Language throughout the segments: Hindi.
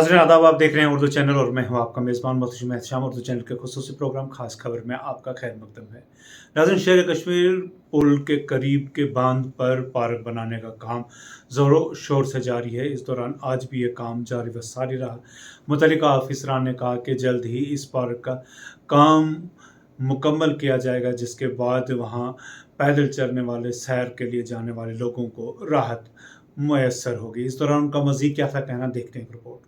नाज़रीन आदाब, आप देख रहे हैं उर्दू चैनल और मैं हूं आपका मेज़बान मोहतरम एहतशाम। उर्दू चैनल के खुसूसी प्रोग्राम खास खबर में आपका खैर मकदम है। नाज़रीन, शेर कश्मीर पुल के करीब के बांध पर पार्क बनाने का काम ज़ोरों शोर से जारी है। इस दौरान आज भी ये काम जारी व सारी रहा। मुतल्लिका अफसरान ने कहा कि जल्द ही इस पार्क का काम मुकम्मल किया जाएगा, जिसके बाद वहाँ पैदल चलने वाले, सैर के लिए जाने वाले लोगों को राहत मुयस्सर होगी। इस दौरान उनका मज़ीद क्या था कहना, देखते हैं एक रिपोर्ट।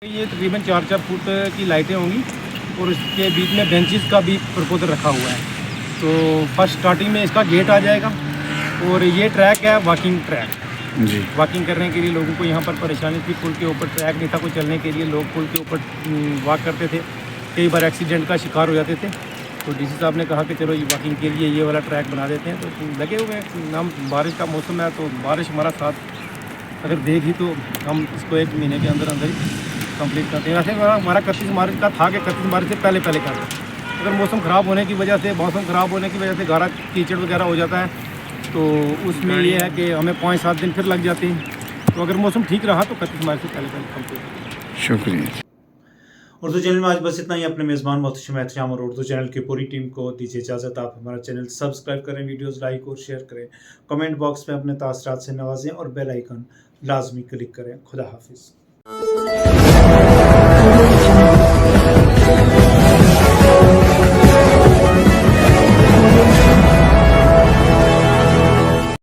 ये तकरीबन 4-4 फुट की लाइटें होंगी और इसके बीच में बेंचेस का भी प्रपोजल रखा हुआ है। तो फर्स्ट स्टार्टिंग में इसका गेट आ जाएगा और ये ट्रैक है वॉकिंग ट्रैक जी। वॉकिंग करने के लिए लोगों को यहाँ पर परेशानी थी, पुल के ऊपर ट्रैक नहीं था, कोई चलने के लिए लोग पुल के ऊपर वॉक करते थे, कई बार एक्सीडेंट का शिकार हो जाते थे। तो डीसी साहब ने कहा कि चलो ये वॉकिंग के लिए ये वाला ट्रैक बना देते हैं। तो लगे हुए हैं, हम बारिश का मौसम है तो बारिश हमारा साथ अगर देगी तो हम इसको 1 महीने के अंदर अंदर ही कंप्लीट करते हैं। वैसे हमारा 31 मार्च का था कि 31 मार्च से पहले कर दें। अगर मौसम ख़राब होने की वजह से गारा कीचड़ वगैरह हो जाता है तो उसमें ये है कि हमें 5-7 दिन फिर लग जाते हैं। तो अगर मौसम ठीक रहा तो 31 मार्च से पहले कंप्लीट करें। शुक्रिया। उर्दू चैनल में आज बस इतना ही। अपने मेज़बान मोहतरम एहतशाम और उर्दू चैनल की पूरी टीम को दीजिए इजाज़त। आप हमारा चैनल सब्सक्राइब करें, वीडियोस लाइक और शेयर करें, कमेंट बॉक्स में अपने तासरात से नवाजें और बेल आइकन लाजमी क्लिक करें। खुदा हाफिज़।